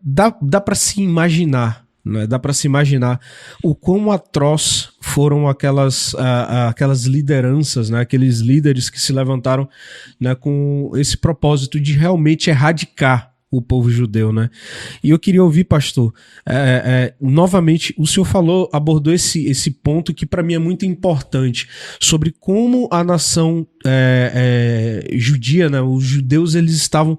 dá para se imaginar, né? Dá para se imaginar o quão atroz foram aquelas lideranças, né? Aqueles líderes que se levantaram, né, com esse propósito de realmente erradicar o povo judeu, né? E eu queria ouvir, pastor, novamente, o senhor abordou esse ponto que para mim é muito importante, sobre como a nação judia, né? Os judeus, eles estavam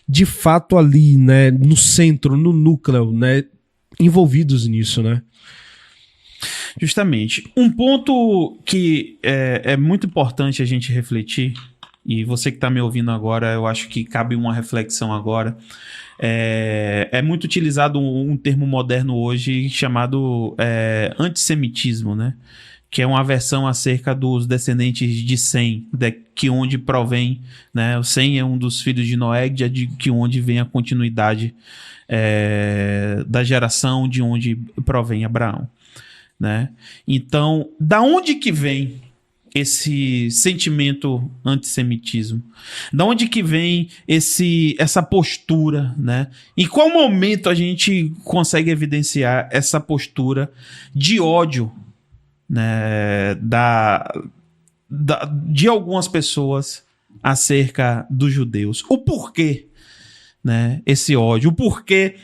de fato ali, né? No centro, no núcleo, né? Envolvidos nisso, né? Justamente. Um ponto que é muito importante a gente refletir, e você que está me ouvindo agora, eu acho que cabe uma reflexão agora. É muito utilizado um termo moderno hoje chamado antissemitismo, né? Que é uma versão acerca dos descendentes de Sem, que onde provém, né? O Sem é um dos filhos de Noé, que onde vem a continuidade da geração de onde provém Abraão, né? Então, da onde que vem esse sentimento antissemitismo? Da onde que vem essa postura, né? Em qual momento a gente consegue evidenciar essa postura de ódio, né, de algumas pessoas acerca dos judeus? O porquê, né, esse ódio, o porquê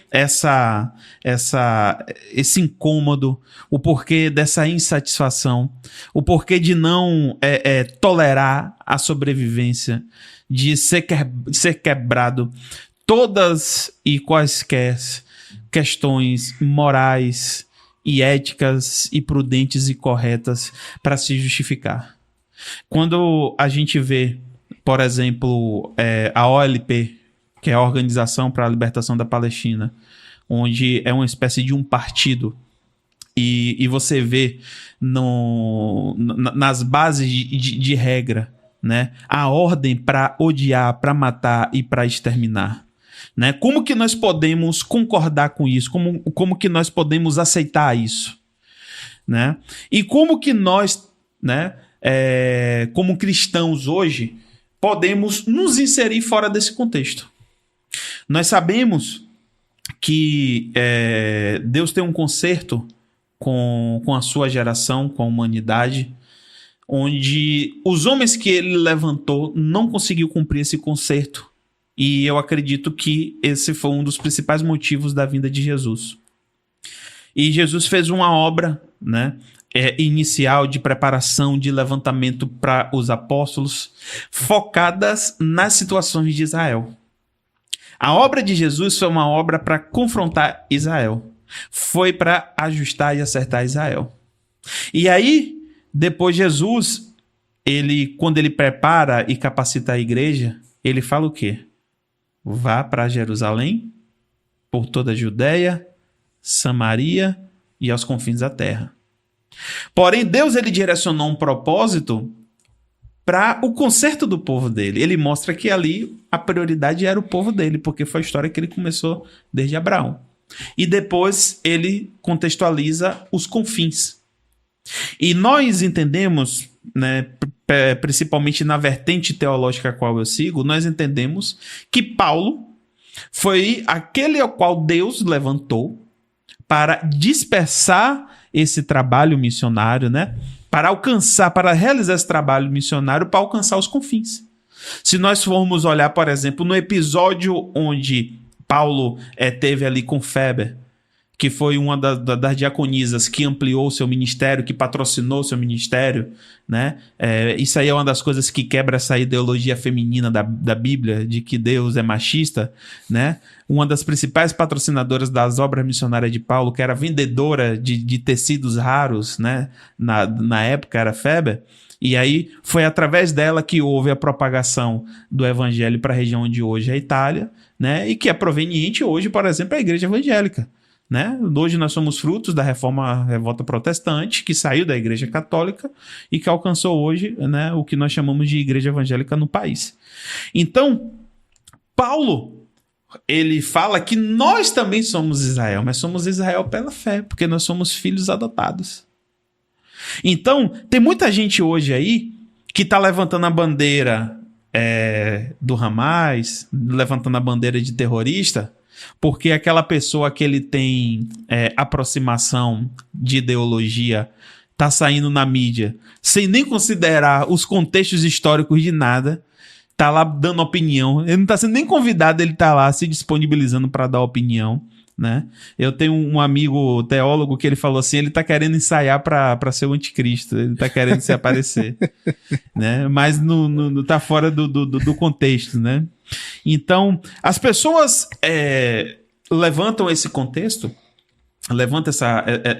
esse incômodo, o porquê dessa insatisfação, o porquê de não tolerar a sobrevivência, de ser quebrado todas e quaisquer questões morais e éticas e prudentes e corretas para se justificar. Quando a gente vê, por exemplo, a OLP, que é a Organização para a Libertação da Palestina, onde é uma espécie de um partido, e você vê nas bases de regra, né, a ordem para odiar, para matar e para exterminar, né? Como que nós podemos concordar com isso? Como que nós podemos aceitar isso, né? E como que nós, né, como cristãos hoje, podemos nos inserir fora desse contexto? Nós sabemos que Deus tem um concerto com a sua geração, com a humanidade, onde os homens que ele levantou não conseguiu cumprir esse concerto. E eu acredito que esse foi um dos principais motivos da vinda de Jesus. E Jesus fez uma obra, né, inicial de preparação, de levantamento para os apóstolos, focadas nas situações de Israel. A obra de Jesus foi uma obra para confrontar Israel. Foi para ajustar e acertar Israel. E aí, depois Jesus, quando ele prepara e capacita a igreja, ele fala o quê? Vá para Jerusalém, por toda a Judéia, Samaria e aos confins da terra. Porém, Deus ele direcionou um propósito para o conserto do povo dele. Ele mostra que ali a prioridade era o povo dele, porque foi a história que ele começou desde Abraão. E depois ele contextualiza os confins. E nós entendemos, né, principalmente na vertente teológica a qual eu sigo, nós entendemos que Paulo foi aquele ao qual Deus levantou para dispersar esse trabalho missionário, né? Para realizar esse trabalho missionário, para alcançar os confins. Se nós formos olhar, por exemplo, no episódio onde Paulo teve ali com Feber, que foi uma das diaconisas que ampliou seu ministério, que patrocinou seu ministério, né? Isso aí é uma das coisas que quebra essa ideologia feminina da Bíblia, de que Deus é machista, né? Uma das principais patrocinadoras das obras missionárias de Paulo, que era vendedora de tecidos raros, né? Na época era Feber, e aí foi através dela que houve a propagação do evangelho para a região de hoje, a Itália, né? E que é proveniente hoje, por exemplo, a igreja evangélica. Né? Hoje nós somos frutos da revolta protestante, que saiu da igreja católica e que alcançou hoje, né, o que nós chamamos de igreja evangélica no país. Então, Paulo, ele fala que nós também somos Israel, mas somos Israel pela fé, porque nós somos filhos adotados. Então, tem muita gente hoje aí que está levantando a bandeira do Hamas, levantando a bandeira de terrorista, porque aquela pessoa que ele tem aproximação de ideologia tá saindo na mídia sem nem considerar os contextos históricos de nada, tá lá dando opinião, ele não tá sendo nem convidado, ele tá lá se disponibilizando para dar opinião, né? Eu tenho um amigo teólogo que ele falou assim, ele tá querendo ensaiar para ser o anticristo, ele tá querendo se aparecer, né? Mas não tá fora do contexto, né? Então, as pessoas levantam esse contexto, levantam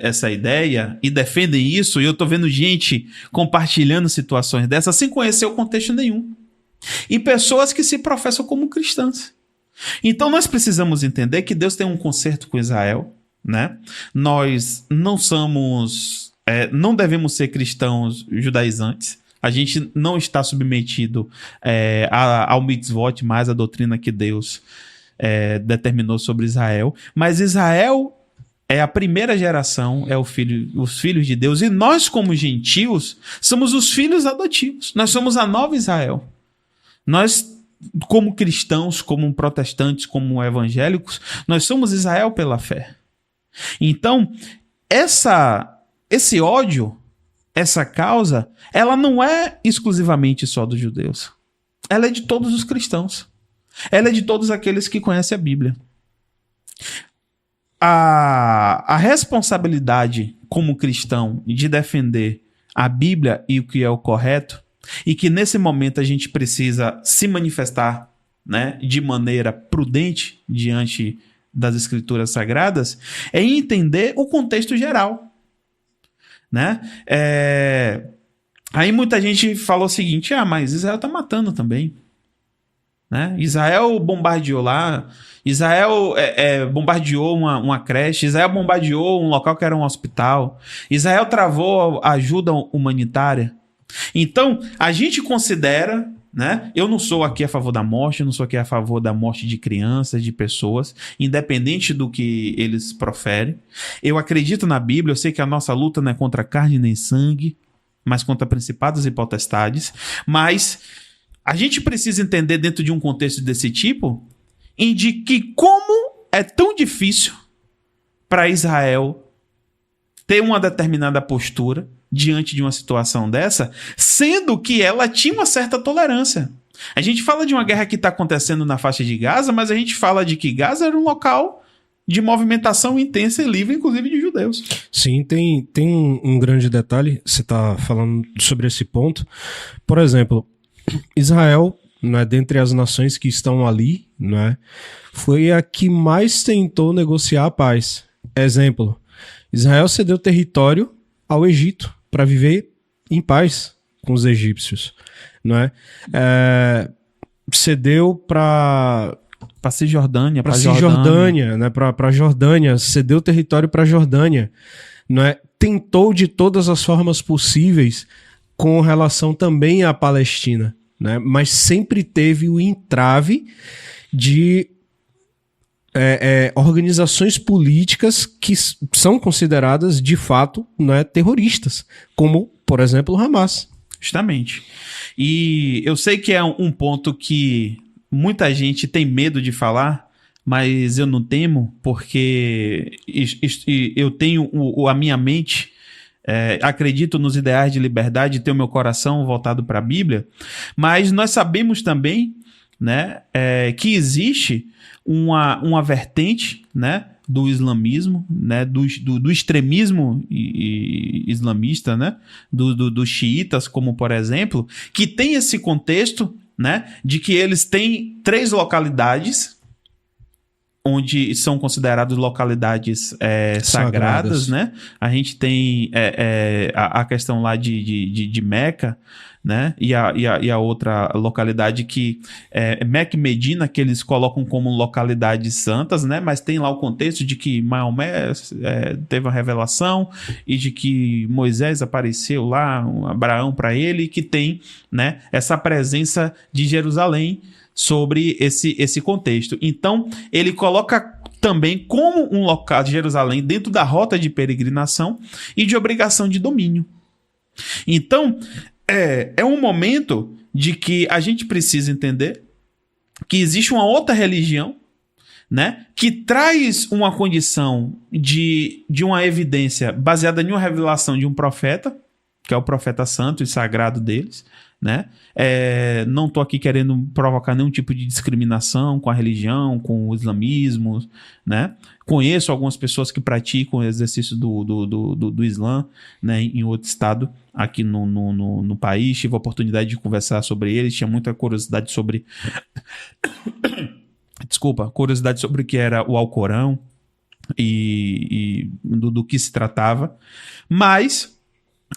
essa ideia e defendem isso, e eu tô vendo gente compartilhando situações dessas sem conhecer o contexto nenhum. E pessoas que se professam como cristãs. Então nós precisamos entender que Deus tem um concerto com Israel, né? Nós não somos, não devemos ser cristãos judaizantes. A gente não está submetido ao mitzvot, mais a doutrina que Deus determinou sobre Israel. Mas Israel é a primeira geração, os filhos de Deus. E nós, como gentios, somos os filhos adotivos. Nós somos a nova Israel. Nós, como cristãos, como protestantes, como evangélicos, nós somos Israel pela fé. Então, esse ódio, essa causa, ela não é exclusivamente só dos judeus. Ela é de todos os cristãos. Ela é de todos aqueles que conhecem a Bíblia. A responsabilidade como cristão de defender a Bíblia e o que é o correto, e que nesse momento a gente precisa se manifestar, né, de maneira prudente diante das escrituras sagradas, é entender o contexto geral, né? Aí muita gente falou o seguinte, mas Israel está matando também, né? Israel bombardeou lá, Israel bombardeou uma creche, Israel bombardeou um local que era um hospital, Israel travou a ajuda humanitária. Então, a gente considera, né? Eu não sou aqui a favor da morte, eu não sou aqui a favor da morte de crianças, de pessoas, independente do que eles proferem. Eu acredito na Bíblia, eu sei que a nossa luta não é contra carne nem sangue, mas contra principados e potestades. Mas a gente precisa entender dentro de um contexto desse tipo, em de que como é tão difícil para Israel ter uma determinada postura diante de uma situação dessa, sendo que ela tinha uma certa tolerância. A gente fala de uma guerra que está acontecendo na faixa de Gaza, mas a gente fala de que Gaza era um local de movimentação intensa e livre, inclusive de judeus. Sim, tem um grande detalhe, você está falando sobre esse ponto. Por exemplo, Israel, né, dentre as nações que estão ali, né, foi a que mais tentou negociar a paz. Exemplo, Israel cedeu território ao Egito para viver em paz com os egípcios, não é? Cedeu para Cisjordânia, né? Para Jordânia, cedeu território para Jordânia, não é? Tentou de todas as formas possíveis com relação também à Palestina, né? Mas sempre teve o entrave de organizações políticas que são consideradas de fato, né, terroristas, como, por exemplo, o Hamas. Justamente. E eu sei que é um ponto que muita gente tem medo de falar, mas eu não temo, porque eu tenho a minha mente, acredito nos ideais de liberdade, tenho meu coração voltado para a Bíblia, mas nós sabemos também, né, que existe uma vertente, né, do islamismo, né, do extremismo islamista, né, dos xiitas, como por exemplo, que tem esse contexto, né, de que eles têm 3 localidades onde são consideradas localidades sagradas, né? A gente tem a questão lá de Meca, né? E a outra localidade que Meca e Medina, que eles colocam como localidades santas, né? Mas tem lá o contexto de que Maomé teve uma revelação e de que Moisés apareceu lá, Abraão para ele, e que tem, né, essa presença de Jerusalém sobre esse contexto. Então, ele coloca também como um local de Jerusalém dentro da rota de peregrinação e de obrigação de domínio. Então, é um momento de que a gente precisa entender que existe uma outra religião, né, que traz uma condição de uma evidência baseada em uma revelação de um profeta, que é o profeta santo e sagrado deles, né? Não estou aqui querendo provocar nenhum tipo de discriminação com a religião, com o islamismo, né? Conheço algumas pessoas que praticam o exercício do Islã, né, em outro estado aqui no país. Tive a oportunidade de conversar sobre eles, tinha muita curiosidade sobre curiosidade sobre o que era o Alcorão e do que se tratava, mas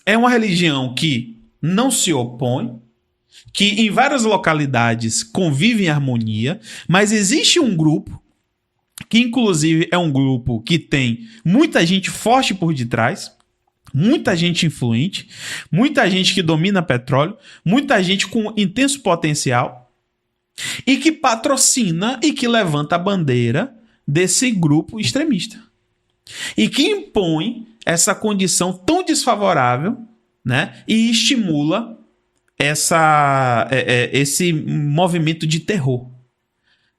é uma religião que não se opõe, que em várias localidades convive em harmonia, mas existe um grupo, que inclusive é um grupo que tem muita gente forte por detrás, muita gente influente, muita gente que domina petróleo, muita gente com intenso potencial, e que patrocina e que levanta a bandeira desse grupo extremista. E que impõe essa condição tão desfavorável, né, e estimula esse movimento de terror,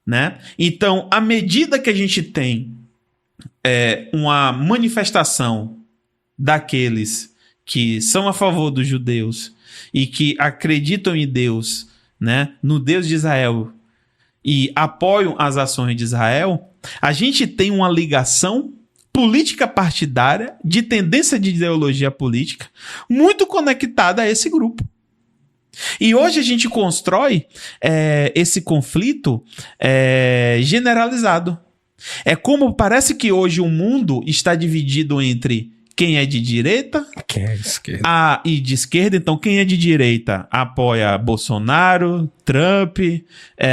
né? Então, à medida que a gente tem uma manifestação daqueles que são a favor dos judeus e que acreditam em Deus, né, no Deus de Israel, e apoiam as ações de Israel, a gente tem uma ligação política partidária, de tendência de ideologia política, muito conectada a esse grupo. E hoje a gente constrói esse conflito generalizado. É como parece que hoje o mundo está dividido entre quem é de direita, quem é de esquerda. E de esquerda. Então, quem é de direita apoia Bolsonaro, Trump,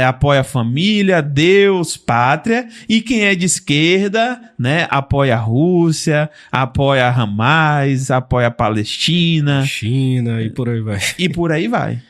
apoia a família, Deus, pátria. E quem é de esquerda, né, apoia a Rússia, apoia a Hamas, apoia a Palestina, China, e por aí vai. E por aí vai.